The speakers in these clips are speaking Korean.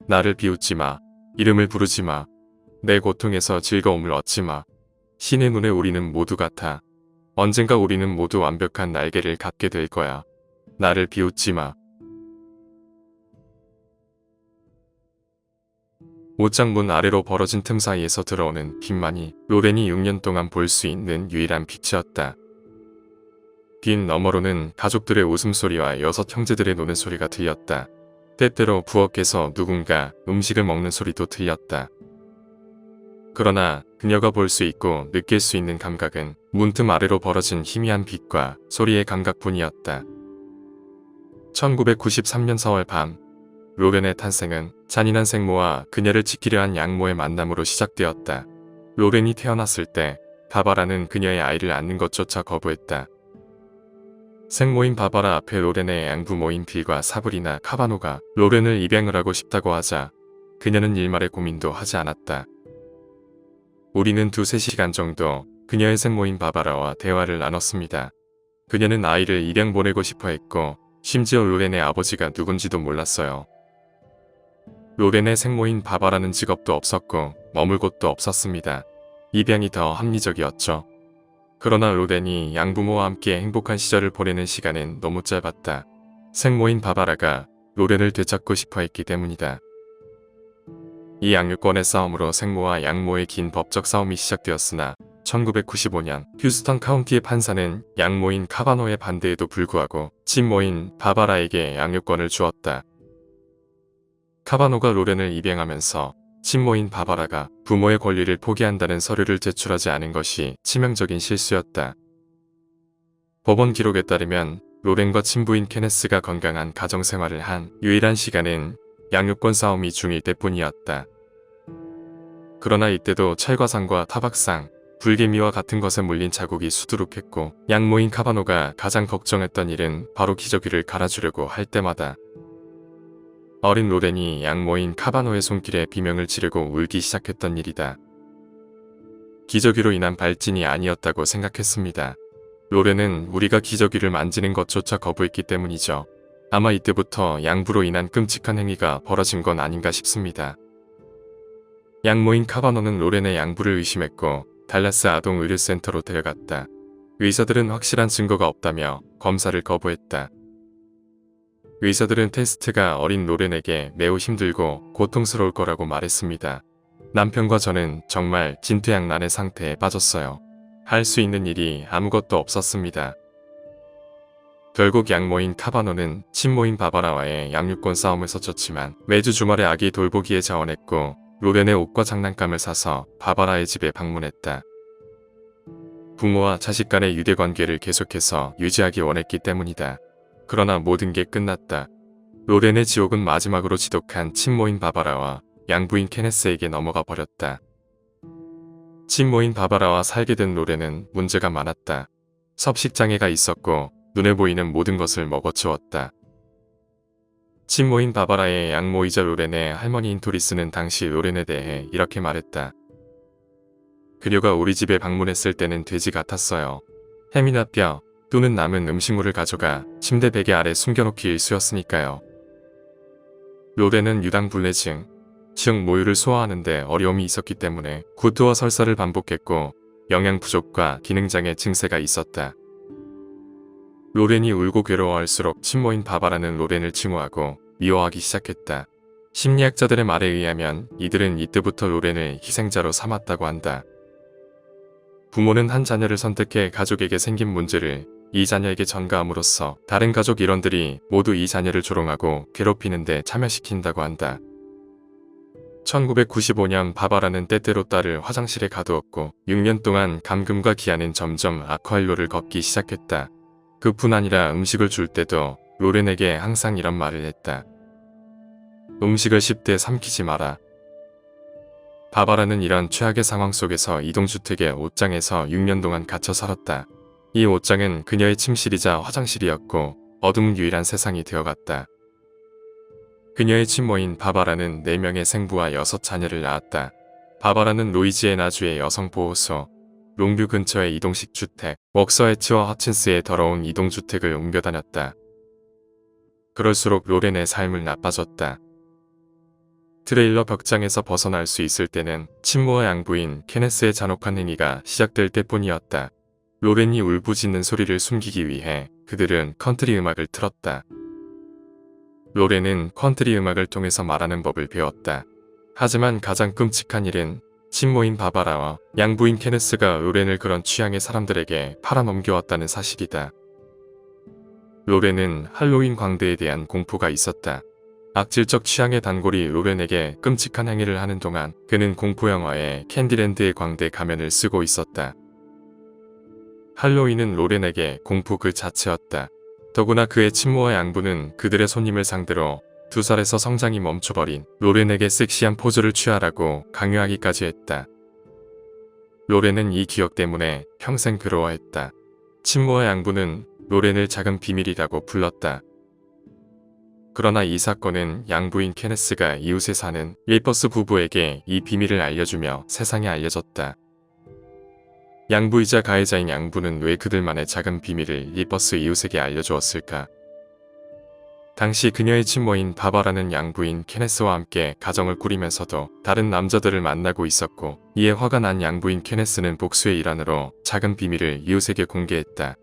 나를 비웃지 마. 이름을 부르지 마. 내 고통에서 즐거움을 얻지 마. 신의 눈에 우리는 모두 같아. 언젠가 우리는 모두 완벽한 날개를 갖게 될 거야. 나를 비웃지 마. 옷장 문 아래로 벌어진 틈 사이에서 들어오는 빛만이 로렌이 6년 동안 볼 수 있는 유일한 빛이었다. 빛 너머로는 가족들의 웃음소리와 6 형제들의 노는 소리가 들렸다. 때때로 부엌에서 누군가 음식을 먹는 소리도 들렸다. 그러나 그녀가 볼 수 있고 느낄 수 있는 감각은 문틈 아래로 벌어진 희미한 빛과 소리의 감각뿐이었다. 1993년 4월 밤, 로렌의 탄생은 잔인한 생모와 그녀를 지키려 한 양모의 만남으로 시작되었다. 로렌이 태어났을 때 바바라는 그녀의 아이를 안는 것조차 거부했다. 생모인 바바라 앞에 로렌의 양부모인 빌과 사브리나 카바노가 로렌을 입양을 하고 싶다고 하자 그녀는 일말의 고민도 하지 않았다. 우리는 2-3시간 정도 그녀의 생모인 바바라와 대화를 나눴습니다. 그녀는 아이를 입양 보내고 싶어 했고 심지어 로렌의 아버지가 누군지도 몰랐어요. 로렌의 생모인 바바라는 직업도 없었고 머물 곳도 없었습니다. 입양이 더 합리적이었죠. 그러나 로렌이 양부모와 함께 행복한 시절을 보내는 시간은 너무 짧았다. 생모인 바바라가 로렌을 되찾고 싶어 했기 때문이다. 이 양육권의 싸움으로 생모와 양모의 긴 법적 싸움이 시작되었으나 1995년 휴스턴 카운티의 판사는 양모인 카바노의 반대에도 불구하고 친모인 바바라에게 양육권을 주었다. 카바노가 로렌을 입양하면서 친모인 바바라가 부모의 권리를 포기한다는 서류를 제출하지 않은 것이 치명적인 실수였다. 법원 기록에 따르면 로렌과 친부인 케네스가 건강한 가정생활을 한 유일한 시간은 양육권 싸움이 중일 때뿐이었다. 그러나 이때도 철과상과 타박상, 불개미와 같은 것에 물린 자국이 수두룩했고 양모인 카바노가 가장 걱정했던 일은 바로 기저귀를 갈아주려고 할 때마다 어린 로렌이 양모인 카바노의 손길에 비명을 지르고 울기 시작했던 일이다. 기저귀로 인한 발진이 아니었다고 생각했습니다. 로렌은 우리가 기저귀를 만지는 것조차 거부했기 때문이죠. 아마 이때부터 양부로 인한 끔찍한 행위가 벌어진 건 아닌가 싶습니다. 양모인 카바노는 로렌의 양부를 의심했고 달라스 아동의료센터로 데려갔다. 의사들은 확실한 증거가 없다며 검사를 거부했다. 의사들은 테스트가 어린 로렌에게 매우 힘들고 고통스러울 거라고 말했습니다. 남편과 저는 정말 진퇴양난의 상태에 빠졌어요. 할 수 있는 일이 아무것도 없었습니다. 결국 양모인 카바노는 친모인 바바라와의 양육권 싸움에서 졌지만 매주 주말에 아기 돌보기에 자원했고 로렌의 옷과 장난감을 사서 바바라의 집에 방문했다. 부모와 자식 간의 유대관계를 계속해서 유지하기 원했기 때문이다. 그러나 모든 게 끝났다. 로렌의 지옥은 마지막으로 지독한 친모인 바바라와 양부인 케네스에게 넘어가 버렸다. 친모인 바바라와 살게 된 로렌은 문제가 많았다. 섭식장애가 있었고 눈에 보이는 모든 것을 먹어치웠다. 친모인 바바라의 양모이자 로렌의 할머니인 토리스는 당시 로렌에 대해 이렇게 말했다. 그녀가 우리 집에 방문했을 때는 돼지 같았어요. 햄이나 뼈 또는 남은 음식물을 가져가 침대 베개 아래 숨겨놓기 일쑤였으니까요. 로렌은 유당불내증, 즉 모유를 소화하는데 어려움이 있었기 때문에 구토와 설사를 반복했고 영양 부족과 기능장애 증세가 있었다. 로렌이 울고 괴로워할수록 친모인 바바라는 로렌을 증오하고 미워하기 시작했다. 심리학자들의 말에 의하면 이들은 이때부터 로렌을 희생자로 삼았다고 한다. 부모는 한 자녀를 선택해 가족에게 생긴 문제를 이 자녀에게 전가함으로써 다른 가족 일원들이 모두 이 자녀를 조롱하고 괴롭히는 데 참여시킨다고 한다. 1995년 바바라는 때때로 딸을 화장실에 가두었고 6년 동안 감금과 기한은 점점 악화일로를 걷기 시작했다. 그뿐 아니라 음식을 줄 때도 로렌에게 항상 이런 말을 했다. 음식을 씹되 삼키지 마라. 바바라는 이런 최악의 상황 속에서 이동주택의 옷장에서 6년 동안 갇혀 살았다. 이 옷장은 그녀의 침실이자 화장실이었고 어둠은 유일한 세상이 되어갔다. 그녀의 친모인 바바라는 4명의 생부와 6 자녀를 낳았다. 바바라는 루이지애나주의 여성보호소, 롱뷰 근처의 이동식 주택, 웍서헤츠와 허친스의 더러운 이동주택을 옮겨 다녔다. 그럴수록 로렌의 삶을 나빠졌다. 트레일러 벽장에서 벗어날 수 있을 때는 친모와 양부인 케네스의 잔혹한 행위가 시작될 때뿐이었다. 로렌이 울부짖는 소리를 숨기기 위해 그들은 컨트리 음악을 틀었다. 로렌은 컨트리 음악을 통해서 말하는 법을 배웠다. 하지만 가장 끔찍한 일은 친모인 바바라와 양부인 케네스가 로렌을 그런 취향의 사람들에게 팔아넘겨왔다는 사실이다. 로렌은 할로윈 광대에 대한 공포가 있었다. 악질적 취향의 단골이 로렌에게 끔찍한 행위를 하는 동안 그는 공포영화의 캔디랜드의 광대 가면을 쓰고 있었다. 할로윈은 로렌에게 공포 그 자체였다. 더구나 그의 친모와 양부는 그들의 손님을 상대로 2살에서 성장이 멈춰버린 로렌에게 섹시한 포즈를 취하라고 강요하기까지 했다. 로렌은 이 기억 때문에 평생 괴로워했다. 친모와 양부는 로렌을 작은 비밀이라고 불렀다. 그러나 이 사건은 양부인 케네스가 이웃에 사는 윌버스 부부에게 이 비밀을 알려주며 세상에 알려졌다. 양부이자 가해자인 양부는 왜 그들만의 작은 비밀을 윌버스 이웃에게 알려주었을까? 당시 그녀의 친모인 바바라는 양부인 케네스와 함께 가정을 꾸리면서도 다른 남자들을 만나고 있었고, 이에 화가 난 양부인 케네스는 복수의 일환으로 작은 비밀을 이웃에게 공개했다.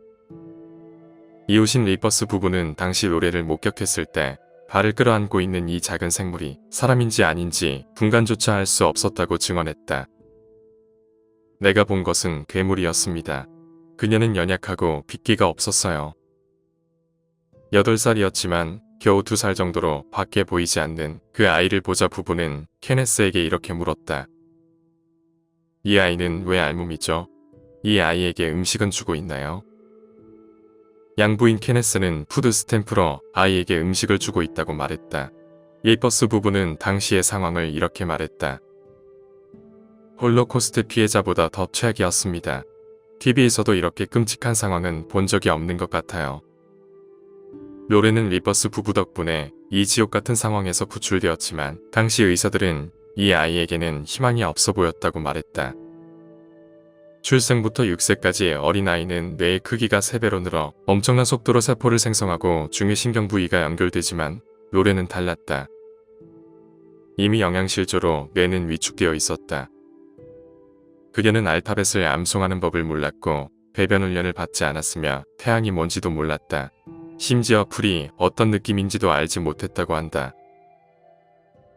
이웃인 윌버스 부부는 당시 로렌을 목격했을 때 발을 끌어안고 있는 이 작은 생물이 사람인지 아닌지 분간조차 할 수 없었다고 증언했다. 내가 본 것은 괴물이었습니다. 그녀는 연약하고 핏기가 없었어요. 8살이었지만 겨우 2살 정도로 밖에 보이지 않는 그 아이를 보자 부부는 케네스에게 이렇게 물었다. 이 아이는 왜 알몸이죠? 이 아이에게 음식은 주고 있나요? 양부인 케네스는 푸드 스탬프로 아이에게 음식을 주고 있다고 말했다. 윌버스 부부는 당시의 상황을 이렇게 말했다. 홀로코스트 피해자보다 더 최악이었습니다. TV에서도 이렇게 끔찍한 상황은 본 적이 없는 것 같아요. 로렌은 윌버스 부부 덕분에 이 지옥 같은 상황에서 구출되었지만 당시 의사들은 이 아이에게는 희망이 없어 보였다고 말했다. 출생부터 6세까지의 어린아이는 뇌의 크기가 3배로 늘어 엄청난 속도로 세포를 생성하고 중요신경 부위가 연결되지만 로렌은 달랐다. 이미 영양실조로 뇌는 위축되어 있었다. 그녀는 알파벳을 암송하는 법을 몰랐고 배변 훈련을 받지 않았으며 태양이 뭔지도 몰랐다. 심지어 풀이 어떤 느낌인지도 알지 못했다고 한다.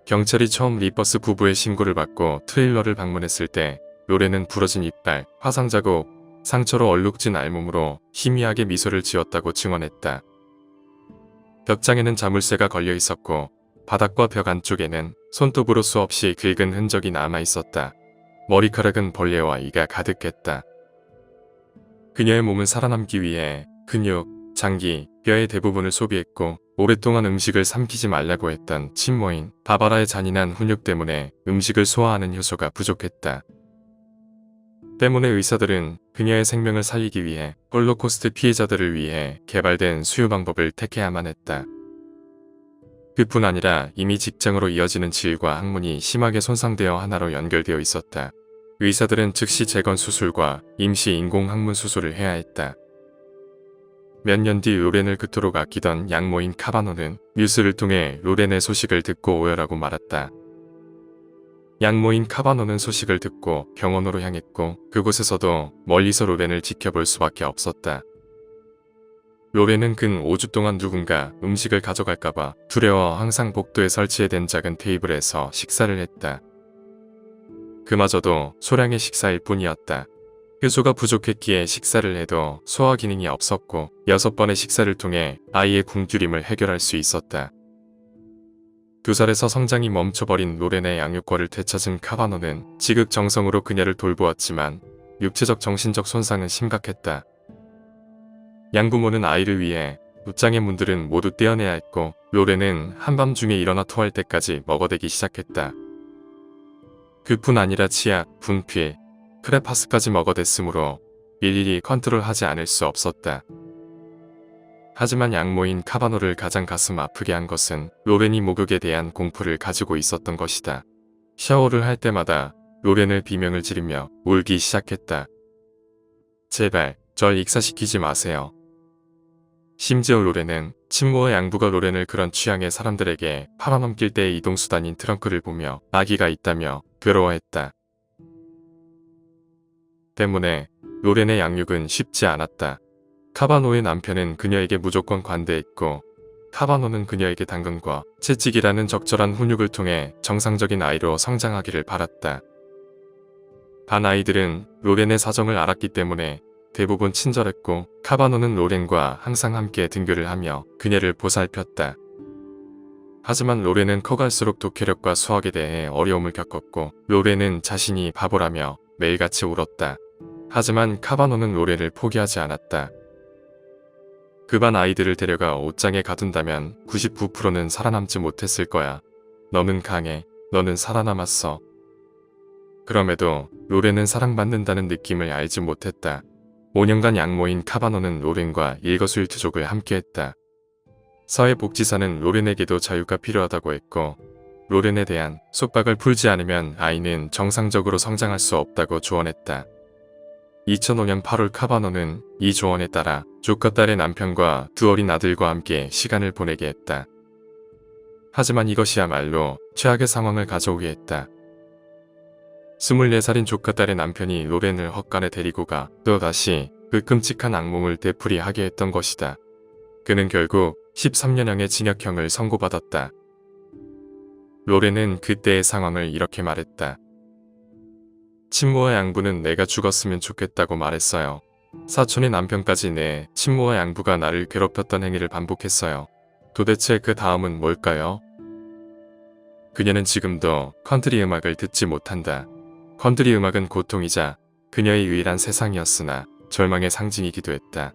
경찰이 처음 윌버스 부부의 신고를 받고 트레일러를 방문했을 때 로렌은 부러진 이빨, 화상 자국, 상처로 얼룩진 알몸으로 희미하게 미소를 지었다고 증언했다. 벽장에는 자물쇠가 걸려 있었고 바닥과 벽 안쪽에는 손톱으로 수없이 긁은 흔적이 남아 있었다. 머리카락은 벌레와 이가 가득했다. 그녀의 몸은 살아남기 위해 근육, 장기, 뼈의 대부분을 소비했고 오랫동안 음식을 삼키지 말라고 했던 친모인 바바라의 잔인한 훈육 때문에 음식을 소화하는 효소가 부족했다. 때문에 의사들은 그녀의 생명을 살리기 위해 홀로코스트 피해자들을 위해 개발된 수유 방법을 택해야만 했다. 그뿐 아니라 이미 직장으로 이어지는 질과 항문이 심하게 손상되어 하나로 연결되어 있었다. 의사들은 즉시 재건 수술과 임시 인공 항문 수술을 해야 했다. 몇 년 뒤 로렌을 그토록 아끼던 양모인 카바노는 뉴스를 통해 로렌의 소식을 듣고 오열하고 말았다. 양모인 카바노는 소식을 듣고 병원으로 향했고 그곳에서도 멀리서 로렌을 지켜볼 수밖에 없었다. 로렌은 근 5주 동안 누군가 음식을 가져갈까봐 두려워 항상 복도에 설치된 작은 테이블에서 식사를 했다. 그마저도 소량의 식사일 뿐이었다. 효소가 부족했기에 식사를 해도 소화 기능이 없었고 6번의 식사를 통해 아이의 굶주림을 해결할 수 있었다. 2살에서 성장이 멈춰버린 로렌의 양육권을 되찾은 카바노는 지극정성으로 그녀를 돌보았지만 육체적 정신적 손상은 심각했다. 양부모는 아이를 위해 옷장의 문들은 모두 떼어내야 했고 로렌은 한밤중에 일어나 토할 때까지 먹어대기 시작했다. 그뿐 아니라 치약, 분필, 크레파스까지 먹어댔으므로 일일이 컨트롤하지 않을 수 없었다. 하지만 양모인 카바노를 가장 가슴 아프게 한 것은 로렌이 목욕에 대한 공포를 가지고 있었던 것이다. 샤워를 할 때마다 로렌을 비명을 지르며 울기 시작했다. 제발 절 익사시키지 마세요. 심지어 로렌은 친모와 양부가 로렌을 그런 취향의 사람들에게 팔아넘길 때의 이동수단인 트렁크를 보며 아기가 있다며 괴로워했다. 때문에 로렌의 양육은 쉽지 않았다. 카바노의 남편은 그녀에게 무조건 관대했고 카바노는 그녀에게 당근과 채찍이라는 적절한 훈육을 통해 정상적인 아이로 성장하기를 바랐다. 반 아이들은 로렌의 사정을 알았기 때문에 대부분 친절했고 카바노는 로렌과 항상 함께 등교를 하며 그녀를 보살폈다. 하지만 로렌은 커갈수록 독해력과 수학에 대해 어려움을 겪었고 로렌은 자신이 바보라며 매일같이 울었다. 하지만 카바노는 로렌을 포기하지 않았다. 그 반 아이들을 데려가 옷장에 가둔다면 99%는 살아남지 못했을 거야. 너는 강해. 너는 살아남았어. 그럼에도 로렌은 사랑받는다는 느낌을 알지 못했다. 5년간 양모인 카바노는 로렌과 일거수일투족을 함께했다. 사회복지사는 로렌에게도 자유가 필요하다고 했고 로렌에 대한 속박을 풀지 않으면 아이는 정상적으로 성장할 수 없다고 조언했다. 2005년 8월 카바노는 이 조언에 따라 조카 딸의 남편과 두 어린 아들과 함께 시간을 보내게 했다. 하지만 이것이야말로 최악의 상황을 가져오게 했다. 24살인 조카 딸의 남편이 로렌을 헛간에 데리고 가 또다시 그 끔찍한 악몽을 되풀이하게 했던 것이다. 그는 결국 13년형의 징역형을 선고받았다. 로렌은 그때의 상황을 이렇게 말했다. 친모와 양부는 내가 죽었으면 좋겠다고 말했어요. 사촌의 남편까지 내 친모와 양부가 나를 괴롭혔던 행위를 반복했어요. 도대체 그 다음은 뭘까요? 그녀는 지금도 컨트리 음악을 듣지 못한다. 컨트리 음악은 고통이자 그녀의 유일한 세상이었으나 절망의 상징이기도 했다.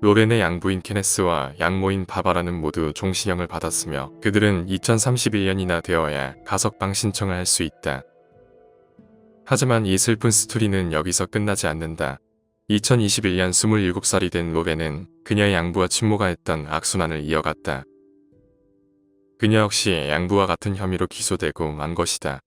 로렌의 양부인 케네스와 양모인 바바라는 모두 종신형을 받았으며 그들은 2031년이나 되어야 가석방 신청을 할 수 있다. 하지만 이 슬픈 스토리는 여기서 끝나지 않는다. 2021년 27살이 된 로렌은 그녀의 양부와 친모가 했던 악순환을 이어갔다. 그녀 역시 양부와 같은 혐의로 기소되고 만 것이다.